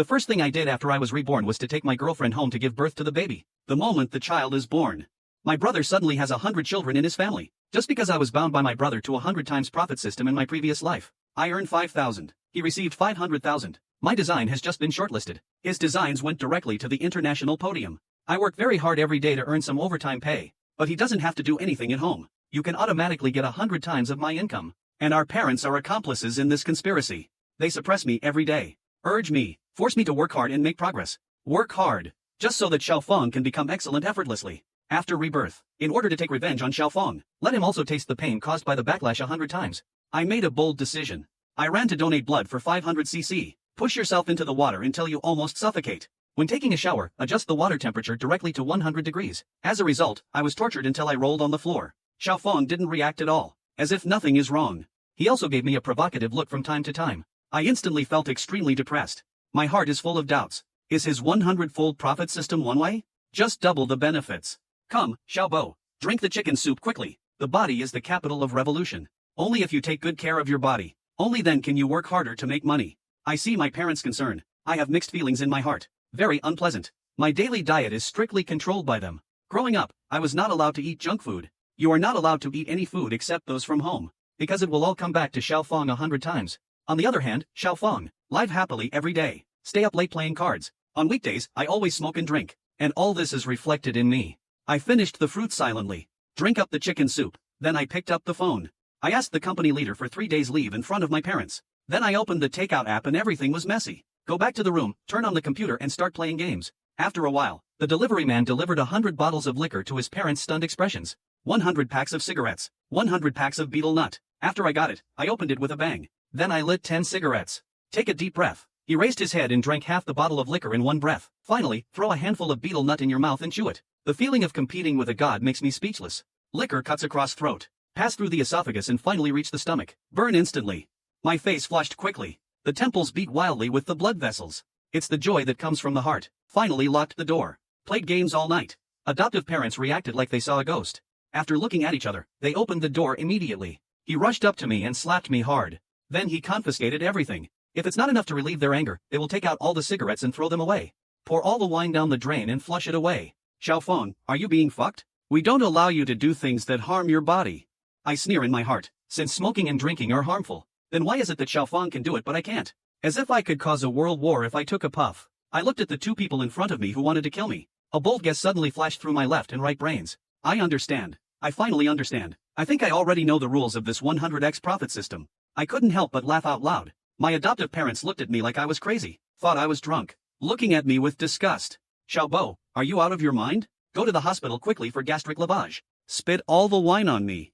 The first thing I did after I was reborn was to take my girlfriend home to give birth to the baby. The moment the child is born, my brother suddenly has 100 children in his family. Just because I was bound by my brother to 100 times profit system in my previous life. I earned 5,000. He received 500,000. My design has just been shortlisted. His designs went directly to the international podium. I work very hard every day to earn some overtime pay, but he doesn't have to do anything at home. You can automatically get 100 times of my income. And our parents are accomplices in this conspiracy. They suppress me every day. Urge me, force me to work hard and make progress. Work hard, just so that Xiaofeng can become excellent effortlessly. After rebirth, in order to take revenge on Xiaofeng, let him also taste the pain caused by the backlash 100 times. I made a bold decision. I ran to donate blood for 500 cc. Push yourself into the water until you almost suffocate. When taking a shower, adjust the water temperature directly to 100 degrees. As a result, I was tortured until I rolled on the floor. Xiaofeng didn't react at all, as if nothing is wrong. He also gave me a provocative look from time to time. I instantly felt extremely depressed. My heart is full of doubts. Is his 100-fold profit system one way? Just double the benefits. Come, Xiaobo, drink the chicken soup quickly. The body is the capital of revolution. Only if you take good care of your body, only then can you work harder to make money. I see my parents' concern. I have mixed feelings in my heart. Very unpleasant. My daily diet is strictly controlled by them. Growing up, I was not allowed to eat junk food. You are not allowed to eat any food except those from home, because it will all come back to Xiaofeng 100 times. On the other hand, Xiaofeng, live happily every day, stay up late playing cards. On weekdays, I always smoke and drink, and all this is reflected in me. I finished the fruit silently, drink up the chicken soup, then I picked up the phone. I asked the company leader for 3 days leave in front of my parents. Then I opened the takeout app and everything was messy. Go back to the room, turn on the computer and start playing games. After a while, the delivery man delivered 100 bottles of liquor to his parents' stunned expressions. 100 packs of cigarettes, 100 packs of betel nut. After I got it, I opened it with a bang. Then I lit 10 cigarettes. Take a deep breath. He raised his head and drank half the bottle of liquor in one breath. Finally, throw a handful of betel nut in your mouth and chew it. The feeling of competing with a god makes me speechless. Liquor cuts across throat, pass through the esophagus and finally reach the stomach. Burn instantly. My face flushed quickly. The temples beat wildly with the blood vessels. It's the joy that comes from the heart. Finally locked the door. Played games all night. Adoptive parents reacted like they saw a ghost. After looking at each other, they opened the door immediately. He rushed up to me and slapped me hard. Then he confiscated everything. If it's not enough to relieve their anger, they will take out all the cigarettes and throw them away. Pour all the wine down the drain and flush it away. Xiaofeng, are you being fucked? We don't allow you to do things that harm your body. I sneer in my heart. Since smoking and drinking are harmful, then why is it that Xiaofeng can do it but I can't? As if I could cause a world war if I took a puff. I looked at the two people in front of me who wanted to kill me. A bold guess suddenly flashed through my left and right brains. I understand. I finally understand. I think I already know the rules of this 100x profit system. I couldn't help but laugh out loud. My adoptive parents looked at me like I was crazy, thought I was drunk, looking at me with disgust. Xiaobo, are you out of your mind? Go to the hospital quickly for gastric lavage. Spit all the wine on me.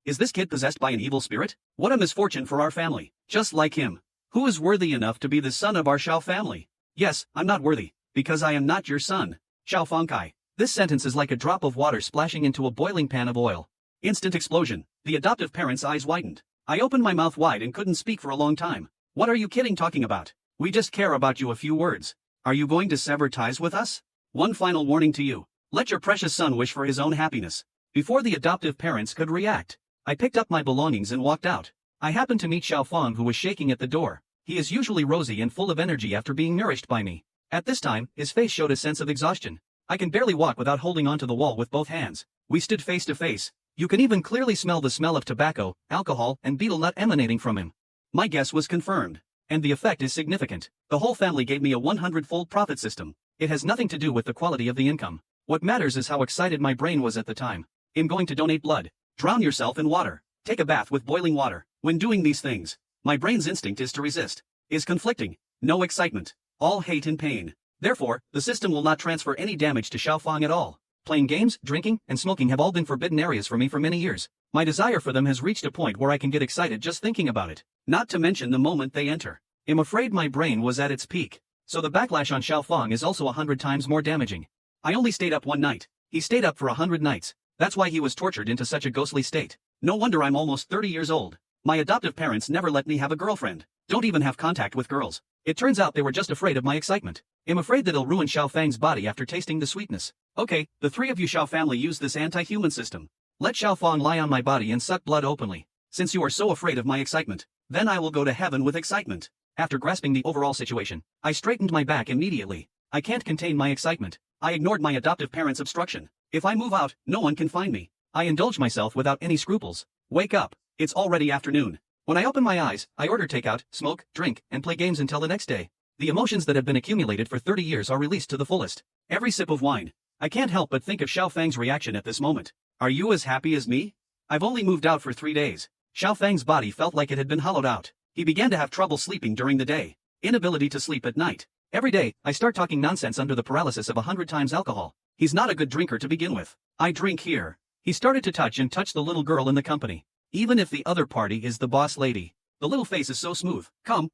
Is this kid possessed by an evil spirit? What a misfortune for our family. Just like him. Who is worthy enough to be the son of our Xiao family? Yes, I'm not worthy, because I am not your son. Xiaofeng Kai. This sentence is like a drop of water splashing into a boiling pan of oil. Instant explosion. The adoptive parents' eyes widened. I opened my mouth wide and couldn't speak for a long time. What are you kidding talking about? We just care about you a few words. Are you going to sever ties with us? One final warning to you. Let your precious son wish for his own happiness. Before the adoptive parents could react, I picked up my belongings and walked out. I happened to meet Xiaofeng who was shaking at the door. He is usually rosy and full of energy after being nourished by me. At this time, his face showed a sense of exhaustion. I can barely walk without holding onto the wall with both hands. We stood face to face. You can even clearly smell the smell of tobacco, alcohol, and betel nut emanating from him. My guess was confirmed. And the effect is significant. The whole family gave me a 100-fold profit system. It has nothing to do with the quality of the income. What matters is how excited my brain was at the time. I'm going to donate blood. Drown yourself in water. Take a bath with boiling water. When doing these things, my brain's instinct is to resist. Is conflicting. No excitement. All hate and pain. Therefore, the system will not transfer any damage to Xiaofeng at all. Playing games, drinking, and smoking have all been forbidden areas for me for many years. My desire for them has reached a point where I can get excited just thinking about it. Not to mention the moment they enter. I'm afraid my brain was at its peak. So the backlash on Xiaofeng is also 100 times more damaging. I only stayed up one night. He stayed up for 100 nights. That's why he was tortured into such a ghostly state. No wonder I'm almost 30 years old. My adoptive parents never let me have a girlfriend. Don't even have contact with girls. It turns out they were just afraid of my excitement. I'm afraid that it'll ruin Xiaofeng's body after tasting the sweetness. Okay, the three of you Xiao family use this anti-human system. Let Xiaofeng lie on my body and suck blood openly. Since you are so afraid of my excitement, then I will go to heaven with excitement. After grasping the overall situation, I straightened my back immediately. I can't contain my excitement. I ignored my adoptive parents' obstruction. If I move out, no one can find me. I indulge myself without any scruples. Wake up. It's already afternoon. When I open my eyes, I order takeout, smoke, drink, and play games until the next day. The emotions that have been accumulated for 30 years are released to the fullest. Every sip of wine. I can't help but think of Xiao Fang's reaction at this moment. Are you as happy as me? I've only moved out for 3 days. Xiao Fang's body felt like it had been hollowed out. He began to have trouble sleeping during the day. Inability to sleep at night. Every day, I start talking nonsense under the paralysis of 100 times alcohol. He's not a good drinker to begin with. I drink here. He started to touch the little girl in the company. Even if the other party is the boss lady. The little face is so smooth. Come.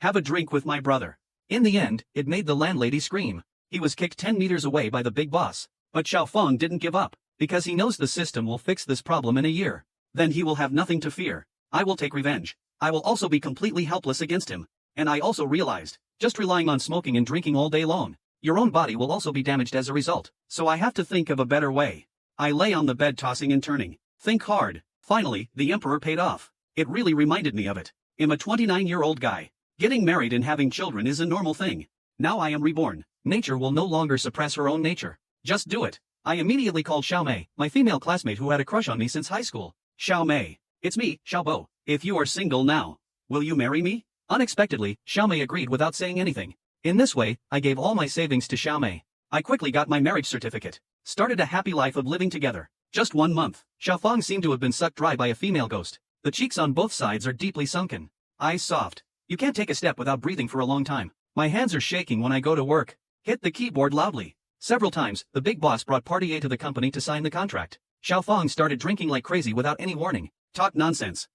Have a drink with my brother. In the end, it made the landlady scream. He was kicked 10 meters away by the big boss. But Xiao Fang didn't give up, because he knows the system will fix this problem in a year. Then he will have nothing to fear. I will take revenge. I will also be completely helpless against him. And I also realized, just relying on smoking and drinking all day long, your own body will also be damaged as a result. So I have to think of a better way. I lay on the bed tossing and turning. Think hard. Finally, the emperor paid off. It really reminded me of it. I'm a 29-year-old guy. Getting married and having children is a normal thing. Now I am reborn. Nature will no longer suppress her own nature. Just do it. I immediately called Xiao Mei, my female classmate who had a crush on me since high school. Xiao Mei. It's me, Xiao Bo. If you are single now, will you marry me? Unexpectedly, Xiao Mei agreed without saying anything. In this way, I gave all my savings to Xiao Mei. I quickly got my marriage certificate. Started a happy life of living together. Just 1 month. Xiao Fang seemed to have been sucked dry by a female ghost. The cheeks on both sides are deeply sunken. Eyes soft. You can't take a step without breathing for a long time. My hands are shaking when I go to work. Hit the keyboard loudly. Several times, the big boss brought party A to the company to sign the contract. Xiao Fang started drinking like crazy without any warning. Talk nonsense.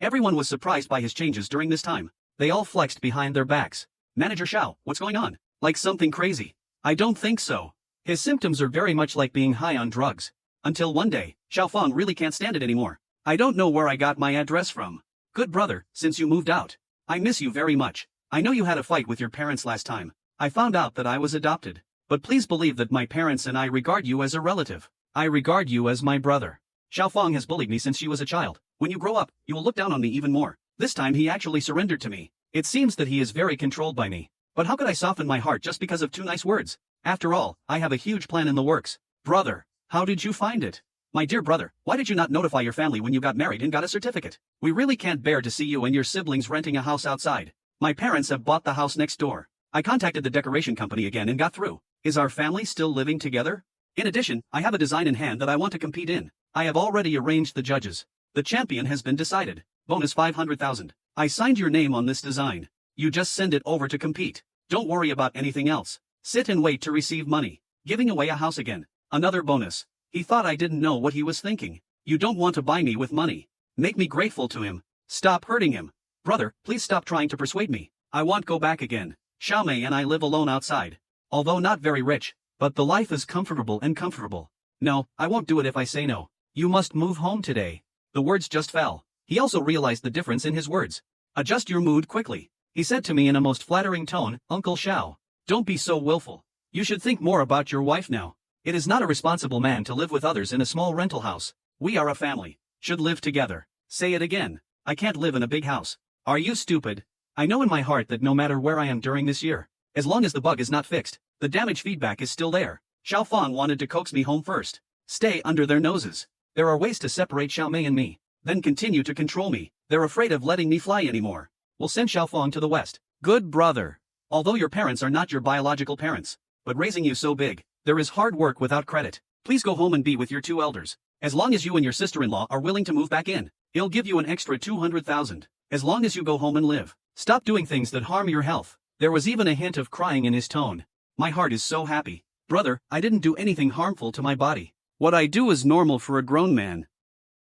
Everyone was surprised by his changes during this time. They all flexed behind their backs. Manager Xiao, what's going on? Like something crazy? I don't think so. His symptoms are very much like being high on drugs. Until one day, Xiao Fang really can't stand it anymore. I don't know where I got my address from. Good brother, since you moved out. I miss you very much. I know you had a fight with your parents last time. I found out that I was adopted. But please believe that my parents and I regard you as a relative. I regard you as my brother. Xiao Fang has bullied me since she was a child. When you grow up, you will look down on me even more. This time he actually surrendered to me. It seems that he is very controlled by me. But how could I soften my heart just because of 2 nice words? After all, I have a huge plan in the works. Brother, how did you find it? My dear brother, why did you not notify your family when you got married and got a certificate? We really can't bear to see you and your siblings renting a house outside. My parents have bought the house next door. I contacted the decoration company again and got through. Is our family still living together? In addition, I have a design in hand that I want to compete in. I have already arranged the judges. The champion has been decided. Bonus 500,000. I signed your name on this design. You just send it over to compete. Don't worry about anything else. Sit and wait to receive money. Giving away a house again. Another bonus. He thought I didn't know what he was thinking. You don't want to buy me with money. Make me grateful to him. Stop hurting him. Brother, please stop trying to persuade me. I won't go back again. Xiao Mei and I live alone outside. Although not very rich, but the life is comfortable and comfortable. No, I won't do it if I say no. You must move home today. The words just fell. He also realized the difference in his words. Adjust your mood quickly. He said to me in a most flattering tone, Uncle Xiao. Don't be so willful. You should think more about your wife now. It is not a responsible man to live with others in a small rental house. We are a family. Should live together. Say it again. I can't live in a big house. Are you stupid? I know in my heart that no matter where I am during this year, as long as the bug is not fixed, the damage feedback is still there. Xiao Fang wanted to coax me home first. Stay under their noses. There are ways to separate Xiao Mei and me, then continue to control me. They're afraid of letting me fly anymore. We'll send Xiao Fang to the west. Good brother. Although your parents are not your biological parents, but raising you so big, there is hard work without credit. Please go home and be with your 2 elders. As long as you and your sister-in-law are willing to move back in, he'll give you an extra 200,000. As long as you go home and live. Stop doing things that harm your health. There was even a hint of crying in his tone. My heart is so happy. Brother, I didn't do anything harmful to my body. What I do is normal for a grown man.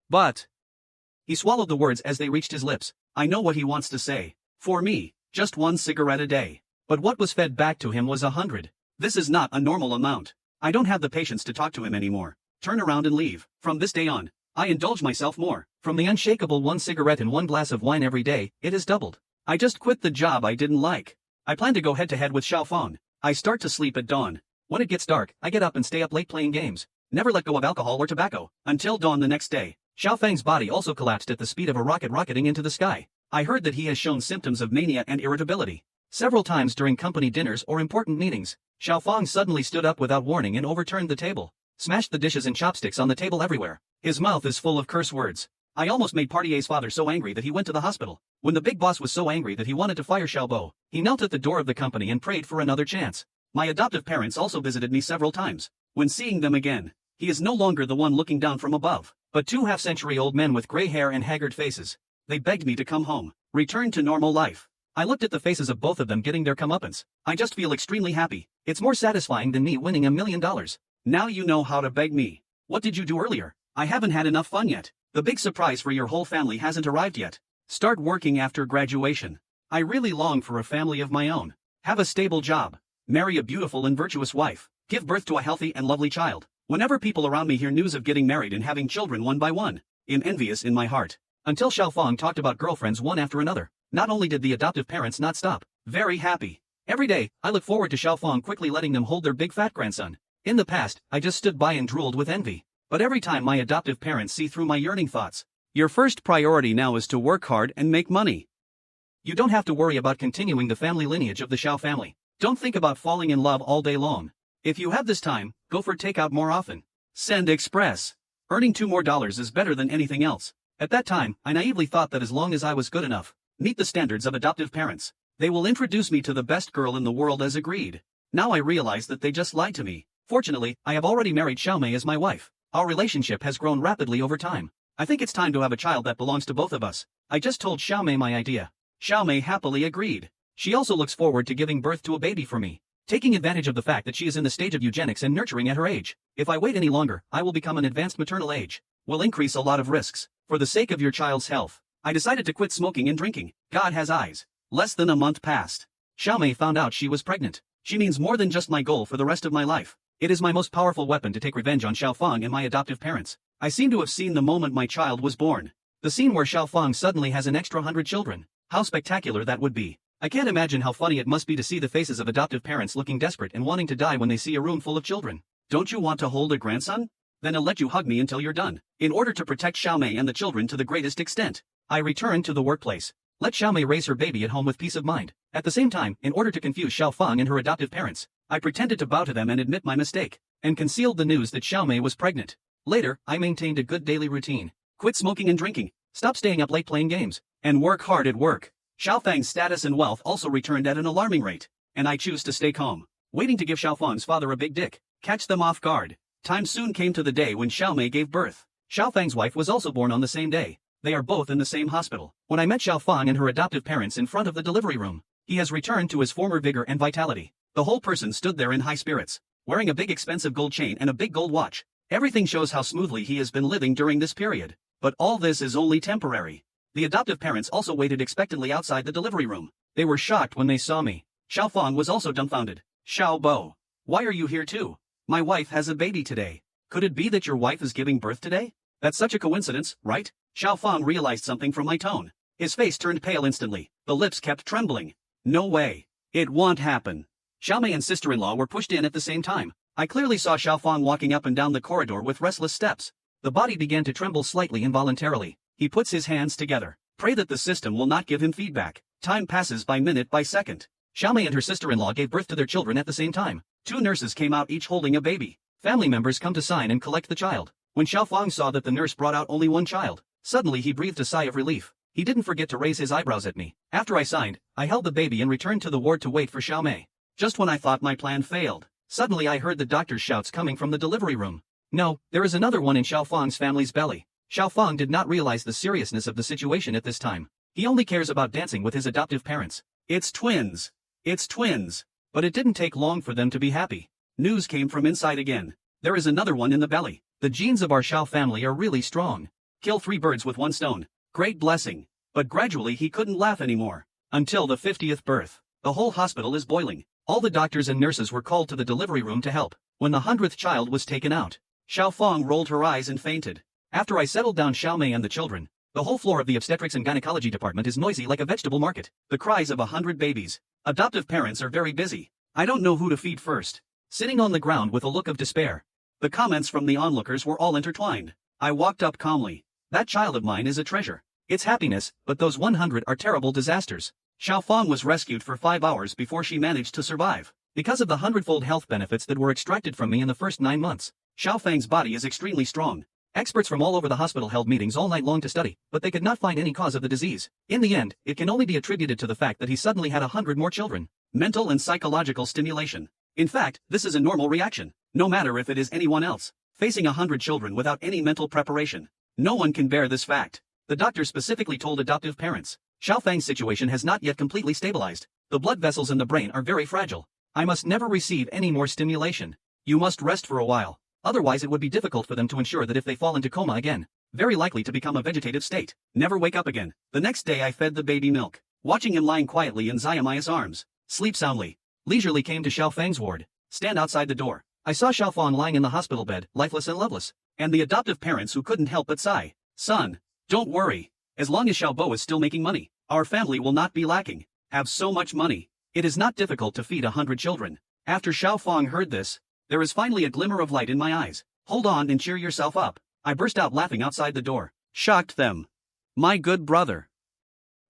But... He swallowed the words as they reached his lips. I know what he wants to say. For me, just 1 cigarette a day. But what was fed back to him was 100. This is not a normal amount. I don't have the patience to talk to him anymore. Turn around and leave. From this day on, I indulge myself more. From the unshakable 1 cigarette and 1 glass of wine every day, it has doubled. I just quit the job I didn't like. I plan to go head-to-head with Xiao Fang. I start to sleep at dawn. When it gets dark, I get up and stay up late playing games. Never let go of alcohol or tobacco, until dawn the next day. Xiao Fang's body also collapsed at the speed of a rocket rocketing into the sky. I heard that he has shown symptoms of mania and irritability. Several times during company dinners or important meetings, Xiaofang suddenly stood up without warning and overturned the table, smashed the dishes and chopsticks on the table everywhere. His mouth is full of curse words. I almost made Partier's father so angry that he went to the hospital. When the big boss was so angry that he wanted to fire Xiaobo, he knelt at the door of the company and prayed for another chance. My adoptive parents also visited me several times. When seeing them again, he is no longer the one looking down from above, but two half-century-old men with gray hair and haggard faces. They begged me to come home, return to normal life. I looked at the faces of both of them getting their comeuppance. I just feel extremely happy. It's more satisfying than me winning $1 million. Now you know how to beg me. What did you do earlier? I haven't had enough fun yet. The big surprise for your whole family hasn't arrived yet. Start working after graduation. I really long for a family of my own. Have a stable job. Marry a beautiful and virtuous wife. Give birth to a healthy and lovely child. Whenever people around me hear news of getting married and having children one by one, I'm envious in my heart. Until Xiaofang talked about girlfriends one after another. Not only did the adoptive parents not stop, very happy. Every day, I look forward to Xiaofang quickly letting them hold their big fat grandson. In the past, I just stood by and drooled with envy. But every time my adoptive parents see through my yearning thoughts. Your first priority now is to work hard and make money. You don't have to worry about continuing the family lineage of the Xiao family. Don't think about falling in love all day long. If you have this time, go for takeout more often. Send express. Earning $2 more is better than anything else. At that time, I naively thought that as long as I was good enough, meet the standards of adoptive parents, they will introduce me to the best girl in the world as agreed. Now I realize that they just lied to me. Fortunately, I have already married Xiaomei as my wife. Our relationship has grown rapidly over time. I think it's time to have a child that belongs to both of us. I just told Xiaomei my idea. Xiaomei happily agreed. She also looks forward to giving birth to a baby for me, taking advantage of the fact that she is in the stage of eugenics and nurturing at her age. If I wait any longer, I will become an advanced maternal age. Will increase a lot of risks. For the sake of your child's health, I decided to quit smoking and drinking. God has eyes. Less than a month passed. Xiaomei found out she was pregnant. She means more than just my goal for the rest of my life. It is my most powerful weapon to take revenge on Xiaofang and my adoptive parents. I seem to have seen the moment my child was born. The scene where Xiaofang suddenly has an extra 100 children. How spectacular that would be. I can't imagine how funny it must be to see the faces of adoptive parents looking desperate and wanting to die when they see a room full of children. Don't you want to hold a grandson? Then I'll let you hug me until you're done. In order to protect Xiaomei and the children to the greatest extent, I returned to the workplace. Let Xiaomei raise her baby at home with peace of mind. At the same time, in order to confuse Xiaofang and her adoptive parents, I pretended to bow to them and admit my mistake, and concealed the news that Xiaomei was pregnant. Later, I maintained a good daily routine. Quit smoking and drinking, stop staying up late playing games, and work hard at work. Xiaofang's status and wealth also returned at an alarming rate, and I choose to stay calm, waiting to give Xiaofang's father a big dick, catch them off guard. Time soon came to the day when Xiaomei gave birth. Xiaofang's wife was also born on the same day. They are both in the same hospital. When I met Xiaofang and her adoptive parents in front of the delivery room, he has returned to his former vigor and vitality. The whole person stood there in high spirits, wearing a big expensive gold chain and a big gold watch. Everything shows how smoothly he has been living during this period. But all this is only temporary. The adoptive parents also waited expectantly outside the delivery room. They were shocked when they saw me. Xiaofang was also dumbfounded. Xiaobo, why are you here too? My wife has a baby today. Could it be that your wife is giving birth today? That's such a coincidence, right? Xiaofang realized something from my tone. His face turned pale instantly. The lips kept trembling. No way. It won't happen. Xiaomei and sister-in-law were pushed in at the same time. I clearly saw Xiaofang walking up and down the corridor with restless steps. The body began to tremble slightly involuntarily. He puts his hands together. Pray that the system will not give him feedback. Time passes by minute by second. Xiaomei and her sister-in-law gave birth to their children at the same time. Two nurses came out each holding a baby. Family members come to sign and collect the child. When Xiaofang saw that the nurse brought out only one child, suddenly he breathed a sigh of relief. He didn't forget to raise his eyebrows at me. After I signed, I held the baby and returned to the ward to wait for Xiaomei. Just when I thought my plan failed, suddenly I heard the doctor's shouts coming from the delivery room. No, there is another one in Xiaofang's family's belly. Xiaofang did not realize the seriousness of the situation at this time. He only cares about dancing with his adoptive parents. It's twins. It's twins. But it didn't take long for them to be happy. News came from inside again. There is another one in the belly. The genes of our Xiao family are really strong. Kill 3 birds with 1 stone. Great blessing. But gradually he couldn't laugh anymore. Until the 50th birth. The whole hospital is boiling. All the doctors and nurses were called to the delivery room to help. When the 100th child was taken out, Xiaofang rolled her eyes and fainted. After I settled down Xiaomei and the children, the whole floor of the obstetrics and gynecology department is noisy like a vegetable market. The cries of 100 babies. Adoptive parents are very busy. I don't know who to feed first. Sitting on the ground with a look of despair. The comments from the onlookers were all intertwined. I walked up calmly. That child of mine is a treasure. It's happiness, but those 100 are terrible disasters. Xiaofang was rescued for 5 hours before she managed to survive. Because of the hundredfold health benefits that were extracted from me in the first 9 months, Xiaofang's body is extremely strong. Experts from all over the hospital held meetings all night long to study, but they could not find any cause of the disease. In the end, it can only be attributed to the fact that he suddenly had 100 more children. Mental and psychological stimulation. In fact, this is a normal reaction, no matter if it is anyone else. Facing 100 children without any mental preparation. No one can bear this fact. The doctor specifically told adoptive parents, Xiaofang's situation has not yet completely stabilized. The blood vessels in the brain are very fragile. I must never receive any more stimulation. You must rest for a while. Otherwise it would be difficult for them to ensure that if they fall into coma again, very likely to become a vegetative state, never wake up again. The next day I fed the baby milk, watching him lying quietly in Xiaomaya's arms. Sleep soundly. Leisurely came to Xiaofang's ward. Stand outside the door. I saw Xiaofang lying in the hospital bed, lifeless and loveless, and the adoptive parents who couldn't help but sigh. Son, don't worry. As long as Xiaobo is still making money, our family will not be lacking. Have so much money. It is not difficult to feed 100 children. After Xiaofang heard this, there is finally a glimmer of light in my eyes. Hold on and cheer yourself up. I burst out laughing outside the door. Shocked them. My good brother.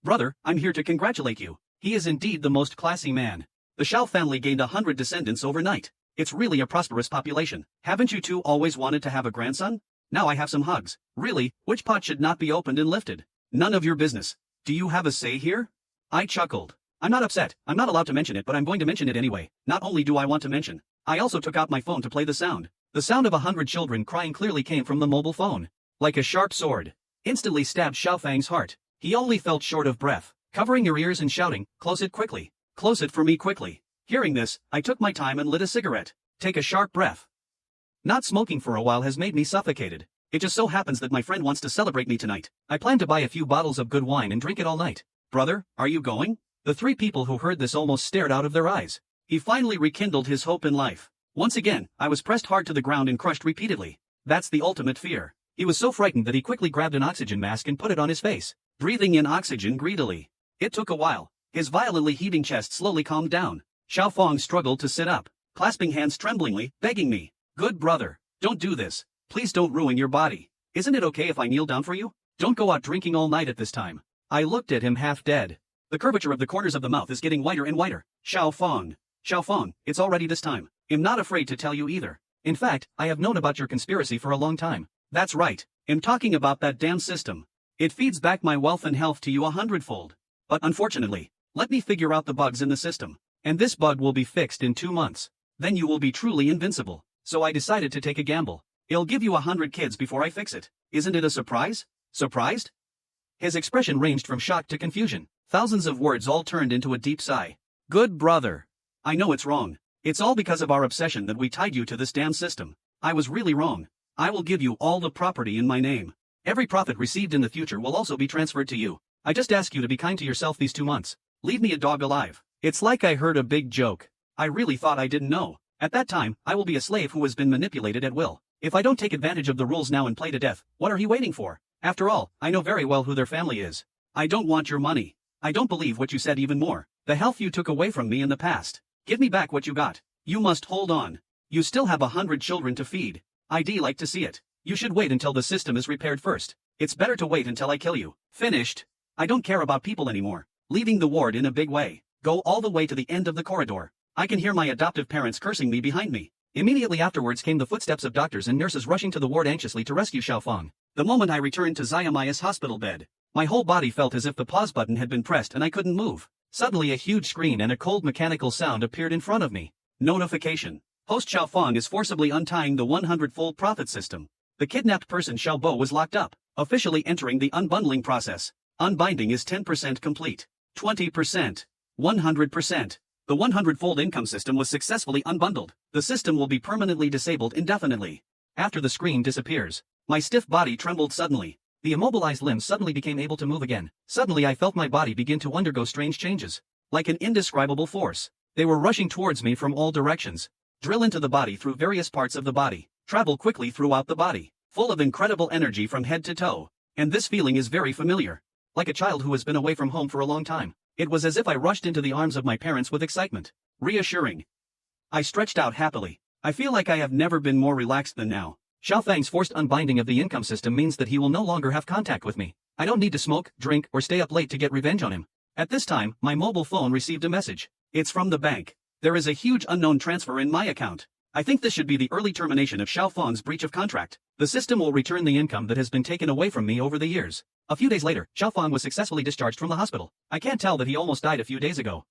Brother, I'm here to congratulate you. He is indeed the most classy man. The Xiao family gained 100 descendants overnight. It's really a prosperous population. Haven't you two always wanted to have a grandson? Now I have some hugs. Really, which pot should not be opened and lifted? None of your business. Do you have a say here? I chuckled. I'm not upset. I'm not allowed to mention it, but I'm going to mention it anyway. Not only do I want to mention, I also took out my phone to play the sound. The sound of 100 children crying clearly came from the mobile phone. Like a sharp sword. Instantly stabbed Xiaofang's heart. He only felt short of breath, covering your ears and shouting, close it quickly. Close it for me quickly. Hearing this, I took my time and lit a cigarette. Take a sharp breath. Not smoking for a while has made me suffocated. It just so happens that my friend wants to celebrate me tonight. I plan to buy a few bottles of good wine and drink it all night. Brother, are you going? The 3 people who heard this almost stared out of their eyes. He finally rekindled his hope in life. Once again, I was pressed hard to the ground and crushed repeatedly. That's the ultimate fear. He was so frightened that he quickly grabbed an oxygen mask and put it on his face, breathing in oxygen greedily. It took a while. His violently heaving chest slowly calmed down. Xiaofang struggled to sit up, clasping hands tremblingly, begging me, good brother, don't do this. Please don't ruin your body. Isn't it okay if I kneel down for you? Don't go out drinking all night at this time. I looked at him half dead. The curvature of the corners of the mouth is getting whiter and whiter. Xiaofang, it's already this time. I'm not afraid to tell you either. In fact, I have known about your conspiracy for a long time. That's right. I'm talking about that damn system. It feeds back my wealth and health to you 100-fold. But unfortunately, let me figure out the bugs in the system. And this bug will be fixed in 2 months. Then you will be truly invincible. So I decided to take a gamble. I'll give you 100 kids before I fix it. Isn't it a surprise? Surprised? His expression ranged from shock to confusion. Thousands of words all turned into a deep sigh. Good brother. I know it's wrong. It's all because of our obsession that we tied you to this damn system. I was really wrong. I will give you all the property in my name. Every profit received in the future will also be transferred to you. I just ask you to be kind to yourself these 2 months. Leave me a dog alive. It's like I heard a big joke. I really thought I didn't know. At that time, I will be a slave who has been manipulated at will. If I don't take advantage of the rules now and play to death, what are he waiting for? After all, I know very well who their family is. I don't want your money. I don't believe what you said even more. The health you took away from me in the past. Give me back what you got. You must hold on. You still have 100 children to feed. I'd like to see it. You should wait until the system is repaired first. It's better to wait until I kill you. Finished. I don't care about people anymore. Leaving the ward in a big way. Go all the way to the end of the corridor. I can hear my adoptive parents cursing me behind me. Immediately afterwards came the footsteps of doctors and nurses rushing to the ward anxiously to rescue Xiaofang. The moment I returned to Xiaomaya's hospital bed, my whole body felt as if the pause button had been pressed and I couldn't move. Suddenly a huge screen and a cold mechanical sound appeared in front of me. Notification. Host Xiaofang is forcibly untying the 100-fold profit system. The kidnapped person Xiaobo was locked up, officially entering the unbundling process. Unbinding is 10% complete. 20%. 100%. The 100-fold income system was successfully unbundled. The system will be permanently disabled indefinitely. After the screen disappears, my stiff body trembled suddenly. The immobilized limbs suddenly became able to move again. Suddenly I felt my body begin to undergo strange changes. Like an indescribable force. They were rushing towards me from all directions. Drill into the body through various parts of the body. Travel quickly throughout the body. Full of incredible energy from head to toe. And this feeling is very familiar. Like a child who has been away from home for a long time. It was as if I rushed into the arms of my parents with excitement. Reassuring. I stretched out happily. I feel like I have never been more relaxed than now. Xiaofang's forced unbinding of the income system means that he will no longer have contact with me. I don't need to smoke, drink, or stay up late to get revenge on him. At this time, my mobile phone received a message. It's from the bank. There is a huge unknown transfer in my account. I think this should be the early termination of Xiaofang's breach of contract. The system will return the income that has been taken away from me over the years. A few days later, Xiaofang was successfully discharged from the hospital. I can't tell that he almost died a few days ago.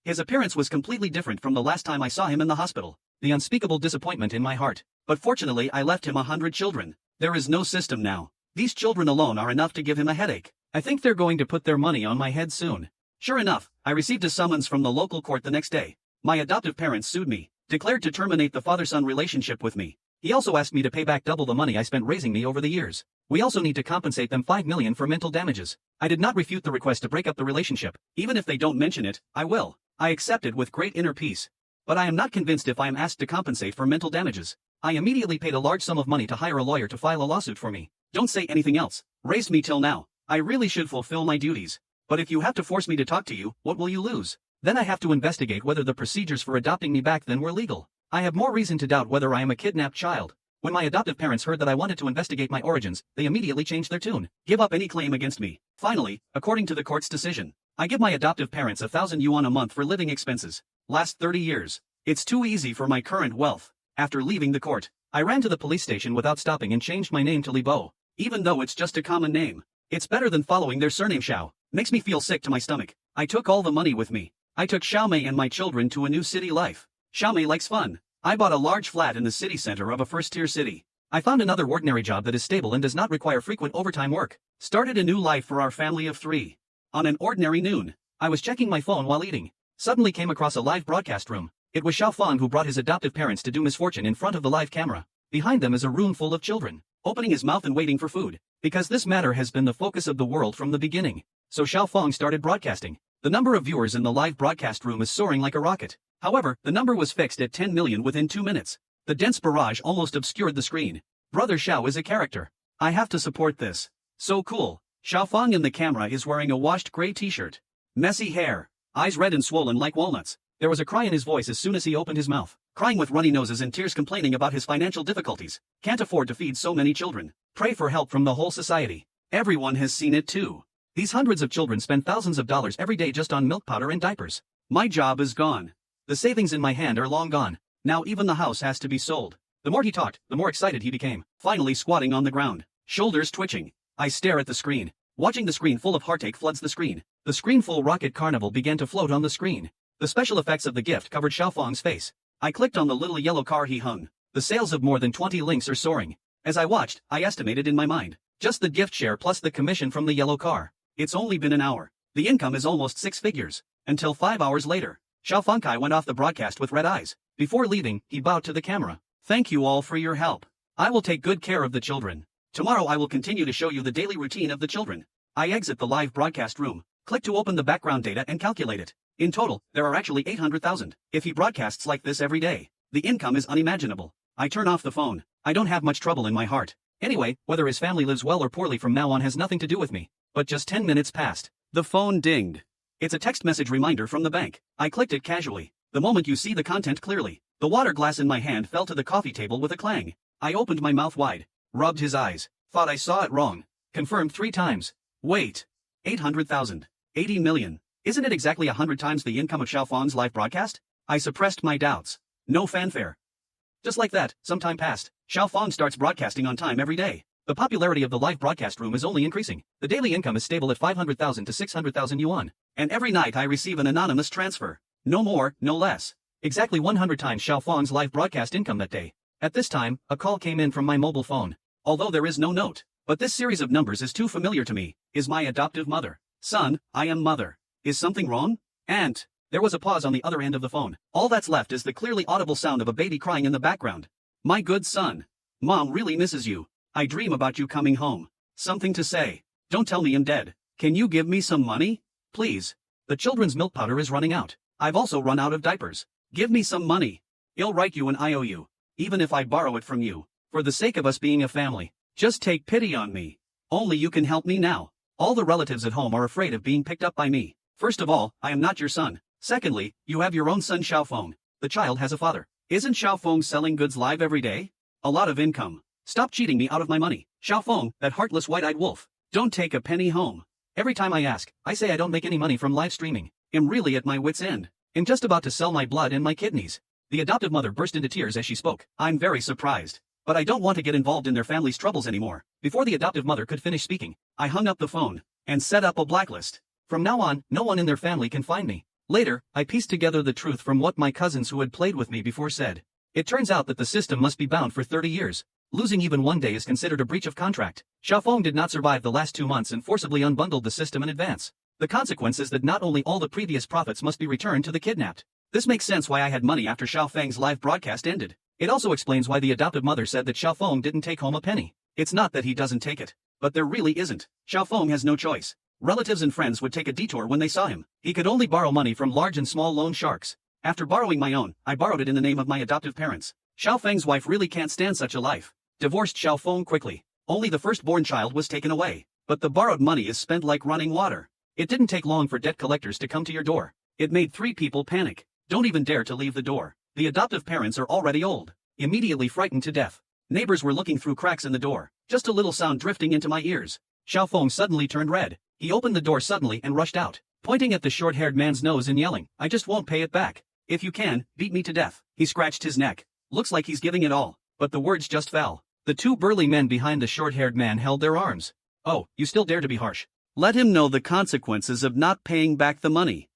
His appearance was completely different from the last time I saw him in the hospital. The unspeakable disappointment in my heart. But fortunately I left him 100 children. There is no system now. These children alone are enough to give him a headache. I think they're going to put their money on my head soon. Sure enough, I received a summons from the local court the next day. My adoptive parents sued me, declared to terminate the father-son relationship with me. He also asked me to pay back double the money I spent raising me over the years. We also need to compensate them 5 million for mental damages. I did not refute the request to break up the relationship. Even if they don't mention it, I will. I accepted with great inner peace. But I am not convinced if I am asked to compensate for mental damages. I immediately paid a large sum of money to hire a lawyer to file a lawsuit for me. Don't say anything else. Raised me till now. I really should fulfill my duties. But if you have to force me to talk to you, what will you lose? Then I have to investigate whether the procedures for adopting me back then were legal. I have more reason to doubt whether I am a kidnapped child. When my adoptive parents heard that I wanted to investigate my origins, they immediately changed their tune. Give up any claim against me. Finally, according to the court's decision, I give my adoptive parents 1,000 yuan a month for living expenses. Last 30 years. It's too easy for my current wealth. After leaving the court, I ran to the police station without stopping and changed my name to Li Bo. Even though it's just a common name. It's better than following their surname Xiao. Makes me feel sick to my stomach. I took all the money with me. I took Xiaomei and my children to a new city life. Xiaomei likes fun. I bought a large flat in the city center of a first-tier city. I found another ordinary job that is stable and does not require frequent overtime work. Started a new life for our family of 3. On an ordinary noon, I was checking my phone while eating. Suddenly came across a live broadcast room. It was Xiaofang who brought his adoptive parents to do misfortune in front of the live camera. Behind them is a room full of children, opening his mouth and waiting for food. Because this matter has been the focus of the world from the beginning. So Xiaofang started broadcasting. The number of viewers in the live broadcast room is soaring like a rocket. However, the number was fixed at 10 million within 2 minutes. The dense barrage almost obscured the screen. Brother Xiao is a character. I have to support this. So cool. Xiaofang in the camera is wearing a washed gray t-shirt. Messy hair. Eyes red and swollen like walnuts. There was a cry in his voice as soon as he opened his mouth. Crying with runny noses and tears, complaining about his financial difficulties. Can't afford to feed so many children. Pray for help from the whole society. Everyone has seen it too. These hundreds of children spend thousands of dollars every day just on milk powder and diapers. My job is gone. The savings in my hand are long gone. Now even the house has to be sold. The more he talked, the more excited he became. Finally squatting on the ground. Shoulders twitching. I stare at the screen. Watching the screen full of heartache floods the screen. The screen full rocket carnival began to float on the screen. The special effects of the gift covered Xiaofang's face. I clicked on the little yellow car he hung. The sales of more than 20 links are soaring. As I watched, I estimated in my mind. Just the gift share plus the commission from the yellow car. It's only been an hour. The income is almost 6 figures. Until 5 hours later. Xiaofang Kai went off the broadcast with red eyes. Before leaving, he bowed to the camera. Thank you all for your help. I will take good care of the children. Tomorrow I will continue to show you the daily routine of the children. I exit the live broadcast room. Click to open the background data and calculate it. In total, there are actually 800,000. If he broadcasts like this every day, the income is unimaginable. I turn off the phone. I don't have much trouble in my heart. Anyway, whether his family lives well or poorly from now on has nothing to do with me. But just 10 minutes passed. The phone dinged. It's a text message reminder from the bank. I clicked it casually. The moment you see the content clearly, the water glass in my hand fell to the coffee table with a clang. I opened my mouth wide, rubbed his eyes, thought I saw it wrong. Confirmed 3 times. Wait. 800,000. 80 million. Isn't it exactly 100 times the income of Xiaofang's live broadcast? I suppressed my doubts. No fanfare. Just like that, some time passed. Xiaofang starts broadcasting on time every day. The popularity of the live broadcast room is only increasing. The daily income is stable at 500,000 to 600,000 yuan. And every night I receive an anonymous transfer. No more, no less. Exactly 100 times Xiaofang's live broadcast income that day. At this time, a call came in from my mobile phone. Although there is no note. But this series of numbers is too familiar to me. Is my adoptive mother. Son, I am mother. Is something wrong? Aunt. There was a pause on the other end of the phone. All that's left is the clearly audible sound of a baby crying in the background. My good son. Mom really misses you. I dream about you coming home. Something to say. Don't tell me I'm dead. Can you give me some money? Please. The children's milk powder is running out. I've also run out of diapers. Give me some money. I'll write you an IOU. Even if I borrow it from you. For the sake of us being a family. Just take pity on me. Only you can help me now. All the relatives at home are afraid of being picked up by me. First of all, I am not your son. Secondly, you have your own son Xiaofeng. The child has a father. Isn't Xiaofeng selling goods live every day? A lot of income. Stop cheating me out of my money. Xiaofeng, that heartless white-eyed wolf. Don't take a penny home. Every time I ask, I say I don't make any money from live streaming. I'm really at my wit's end. I'm just about to sell my blood and my kidneys. The adoptive mother burst into tears as she spoke. I'm very surprised. But I don't want to get involved in their family's troubles anymore. Before the adoptive mother could finish speaking, I hung up the phone and set up a blacklist. From now on, no one in their family can find me. Later, I pieced together the truth from what my cousins who had played with me before said. It turns out that the system must be bound for 30 years. Losing even one day is considered a breach of contract. Xiaofeng did not survive the last 2 months and forcibly unbundled the system in advance. The consequence is that not only all the previous profits must be returned to the kidnapped. This makes sense why I had money after Xiaofeng's live broadcast ended. It also explains why the adoptive mother said that Xiaofeng didn't take home a penny. It's not that he doesn't take it, but there really isn't. Xiaofeng has no choice. Relatives and friends would take a detour when they saw him. He could only borrow money from large and small loan sharks. After borrowing my own, I borrowed it in the name of my adoptive parents. Xiaofeng's wife really can't stand such a life. Divorced Xiaofeng quickly. Only the firstborn child was taken away. But the borrowed money is spent like running water. It didn't take long for debt collectors to come to your door. It made 3 people panic. Don't even dare to leave the door. The adoptive parents are already old. Immediately frightened to death. Neighbors were looking through cracks in the door. Just a little sound drifting into my ears. Xiaofeng suddenly turned red. He opened the door suddenly and rushed out, pointing at the short-haired man's nose and yelling, I just won't pay it back. If you can, beat me to death. He scratched his neck. Looks like he's giving it all. But the words just fell. The 2 burly men behind the short-haired man held their arms. Oh, you still dare to be harsh. Let him know the consequences of not paying back the money.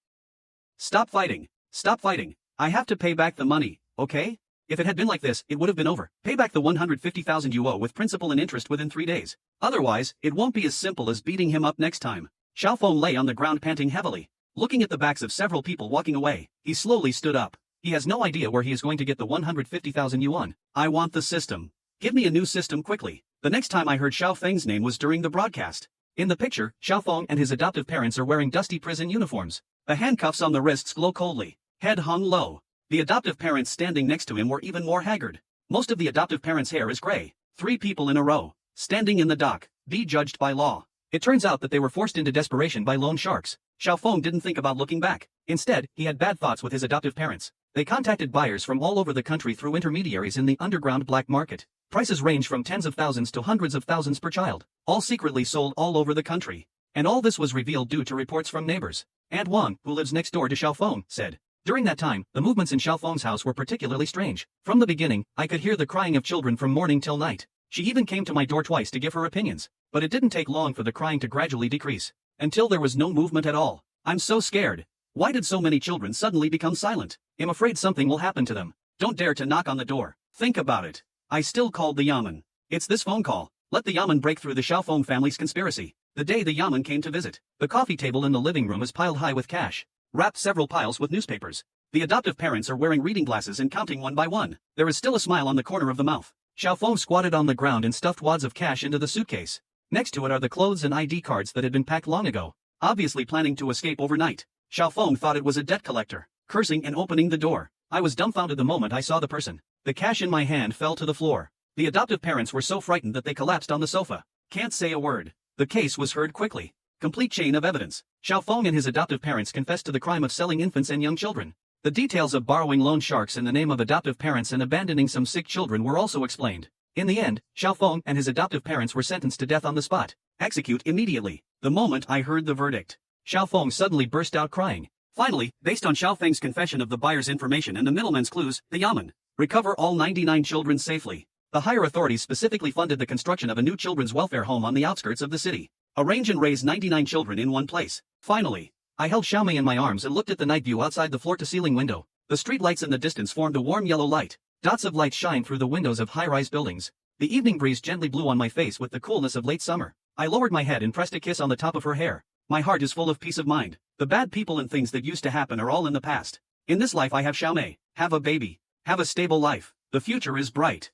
Stop fighting. Stop fighting. I have to pay back the money, okay? If it had been like this, it would have been over. Pay back the 150,000 you owe with principal and interest within 3 days. Otherwise, it won't be as simple as beating him up next time. Xiaofeng lay on the ground panting heavily. Looking at the backs of several people walking away, he slowly stood up. He has no idea where he is going to get the 150,000 yuan. I want the system. Give me a new system quickly. The next time I heard Xiaofeng's name was during the broadcast. In the picture, Xiaofeng and his adoptive parents are wearing dusty prison uniforms. The handcuffs on the wrists glow coldly. Head hung low. The adoptive parents standing next to him were even more haggard. Most of the adoptive parents' hair is gray. 3 people in a row, standing in the dock, be judged by law. It turns out that they were forced into desperation by loan sharks. Xiaofeng didn't think about looking back. Instead, he had bad thoughts with his adoptive parents. They contacted buyers from all over the country through intermediaries in the underground black market. Prices range from tens of thousands to hundreds of thousands per child, all secretly sold all over the country. And all this was revealed due to reports from neighbors. Aunt Wang, who lives next door to Xiaofeng, said. During that time, the movements in Xiaofeng's house were particularly strange. From the beginning, I could hear the crying of children from morning till night. She even came to my door twice to give her opinions. But it didn't take long for the crying to gradually decrease. Until there was no movement at all. I'm so scared. Why did so many children suddenly become silent? I'm afraid something will happen to them. Don't dare to knock on the door. Think about it. I still called the Yamen. It's this phone call. Let the Yamen break through the Xiaofeng family's conspiracy. The day the Yamen came to visit, the coffee table in the living room is piled high with cash. Wrapped several piles with newspapers. The adoptive parents are wearing reading glasses and counting one by one. There is still a smile on the corner of the mouth. Xiaofeng squatted on the ground and stuffed wads of cash into the suitcase. Next to it are the clothes and ID cards that had been packed long ago, obviously planning to escape overnight. Xiaofeng thought it was a debt collector, cursing and opening the door. I was dumbfounded the moment I saw the person. The cash in my hand fell to the floor. The adoptive parents were so frightened that they collapsed on the sofa. Can't say a word. The case was heard quickly. Complete chain of evidence. Xiaofeng and his adoptive parents confessed to the crime of selling infants and young children. The details of borrowing loan sharks in the name of adoptive parents and abandoning some sick children were also explained. In the end, Xiaofeng and his adoptive parents were sentenced to death on the spot. Execute immediately. The moment I heard the verdict, Xiaofeng suddenly burst out crying. Finally, based on Xiaofeng's confession of the buyer's information and the middleman's clues, the Yamen recover all 99 children safely. The higher authorities specifically funded the construction of a new children's welfare home on the outskirts of the city. Arrange and raise 99 children in one place. Finally, I held Xiaomei in my arms and looked at the night view outside the floor-to-ceiling window. The street lights in the distance formed a warm yellow light. Dots of light shine through the windows of high-rise buildings. The evening breeze gently blew on my face with the coolness of late summer. I lowered my head and pressed a kiss on the top of her hair. My heart is full of peace of mind. The bad people and things that used to happen are all in the past. In this life I have Xiaomei, have a baby, have a stable life. The future is bright.